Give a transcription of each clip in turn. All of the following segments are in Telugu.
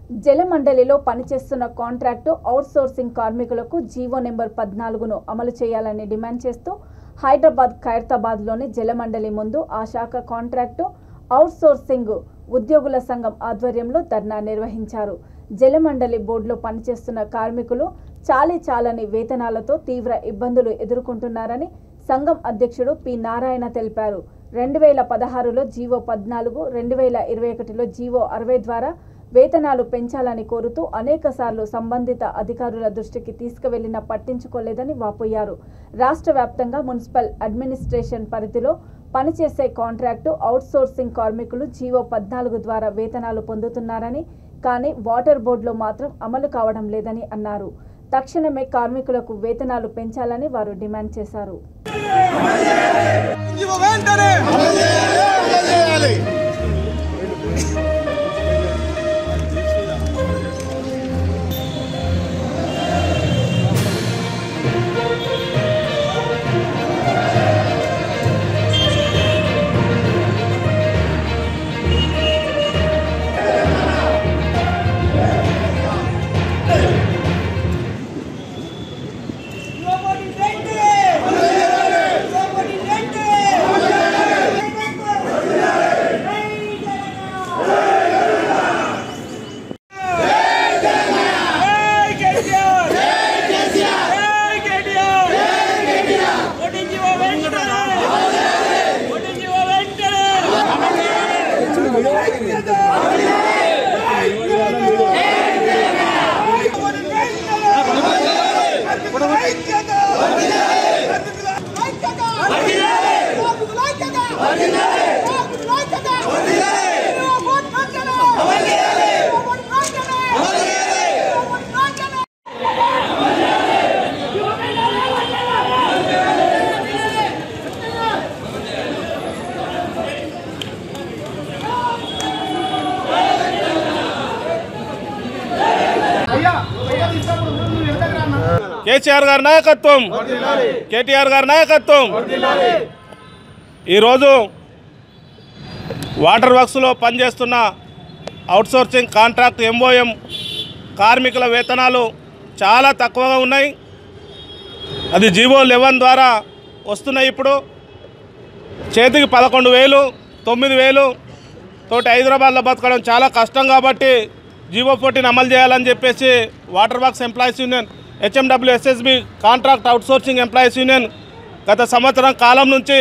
జలమండలిలో పనిచేస్తున్న కాంట్రాక్టు అవుట్సోర్సింగ్ కార్మికులకు జీవో నెంబర్ 14ను అమలు చేయాలని డిమాండ్ చేస్తూ హైదరాబాద్ ఖైరతాబాద్లోని జలమండలి ముందు ఆ శాఖ కాంట్రాక్టు అవుట్సోర్సింగ్ ఉద్యోగుల సంఘం ఆధ్వర్యంలో ధర్నా నిర్వహించారు. జలమండలి బోర్డులో పనిచేస్తున్న కార్మికులు చాలని వేతనాలతో తీవ్ర ఇబ్బందులు ఎదుర్కొంటున్నారని సంఘం అధ్యక్షుడు పి నారాయణ తెలిపారు. 2016లో జీవో 14, 2021లో జీవో 60 ద్వారా వేతనాలు పెంచాలని కోరుతూ అనేకసార్లు సంబంధిత అధికారుల దృష్టికి తీసుకువెళ్లినా పట్టించుకోలేదని వాపోయారు. రాష్ట్ర వ్యాప్తంగా మున్సిపల్ అడ్మినిస్ట్రేషన్ పరిధిలో పనిచేసే కాంట్రాక్టు అవుట్సోర్సింగ్ కార్మికులు జీవో 14 ద్వారా వేతనాలు పొందుతున్నారని, కానీ వాటర్ బోర్డులో మాత్రం అమలు కావడం లేదని అన్నారు. తక్షణమే కార్మికులకు వేతనాలు పెంచాలని వారు డిమాండ్ చేశారు. కేసీఆర్ గారి నాయకత్వం, కేటీఆర్ గారి నాయకత్వం. ఈరోజు వాటర్ వర్క్స్లో పనిచేస్తున్న అవుట్సోర్సింగ్ కాంట్రాక్ట్ MOM కార్మికుల వేతనాలు చాలా తక్కువగా ఉన్నాయి. అది జీవో 11 ద్వారా వస్తున్నాయి. ఇప్పుడు చేతికి 11,000, 9,000 తోటి హైదరాబాద్లో బతకడం చాలా కష్టం కాబట్టి జీవో 14 అమలు చేయాలని చెప్పేసి water works employees union, HMWSSB contract outsourcing employees union గత సంవత్సరం కాలం నుంచి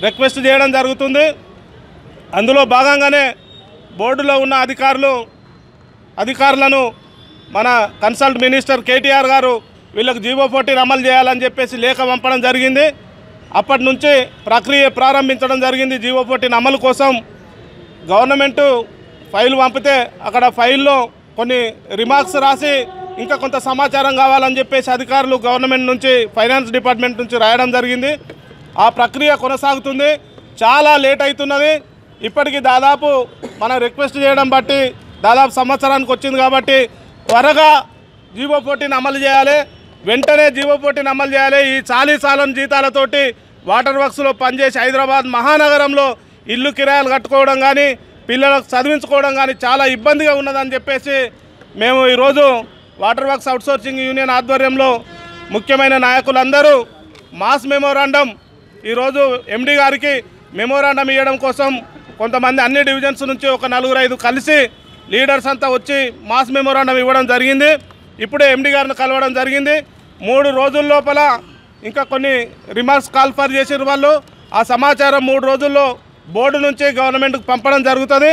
రిక్వెస్ట్ చేయడం జరుగుతుంది. అందులో భాగంగానే బోర్డులో ఉన్న అధికారులను మన కన్సల్ట్ మినిస్టర్ కేటీఆర్ గారు వీళ్ళకి జీవో 14 అమలు చేయాలని చెప్పేసి లేఖ పంపడం జరిగింది. అప్పటి నుంచి ప్రక్రియ ప్రారంభించడం జరిగింది. జీవో 14 అమలు కోసం గవర్నమెంటు ఫైల్ పంపితే అక్కడ ఫైల్లో కొన్ని రిమార్క్స్ రాసి ఇంకా కొంత సమాచారం కావాలని చెప్పేసి అధికారులు గవర్నమెంట్ నుంచి, ఫైనాన్స్ డిపార్ట్మెంట్ నుంచి రాయడం జరిగింది. ఆ ప్రక్రియ కొనసాగుతుంది. చాలా లేట్ అవుతున్నది. ఇప్పటికీ దాదాపు మనం రిక్వెస్ట్ చేయడం బట్టి దాదాపు సంవత్సరానికి వచ్చింది కాబట్టి త్వరగా జీవో 14 అమలు చేయాలి. వెంటనే జీవో 14 అమలు చేయాలి. ఈ చాలని జీతాలతోటి వాటర్ వర్క్స్లో పనిచేసి హైదరాబాద్ మహానగరంలో ఇల్లు కిరాయిలు కట్టుకోవడం కానీ, పిల్లలకు చదివించుకోవడం కానీ చాలా ఇబ్బందిగా ఉన్నదని చెప్పేసి మేము ఈరోజు వాటర్ వర్క్స్ అవుట్సోర్సింగ్ యూనియన్ ఆధ్వర్యంలో ముఖ్యమైన నాయకులందరూ మాస్ మెమోరాండం ఈరోజు MD గారికి మెమోరాండం ఇవ్వడం కోసం కొంతమంది అన్ని డివిజన్స్ నుంచి ఒక 4-5 కలిసి లీడర్స్ అంతా వచ్చి మాస్ మెమోరాండం ఇవ్వడం జరిగింది. ఇప్పుడే MD గారిని కలవడం జరిగింది. 3 రోజుల లోపల ఇంకా కొన్ని రిమార్క్స్ కాల్ఫర్ చేసిన వాళ్ళు ఆ సమాచారం 3 రోజుల్లో బోర్డు నుంచి గవర్నమెంట్కి పంపడం జరుగుతుంది.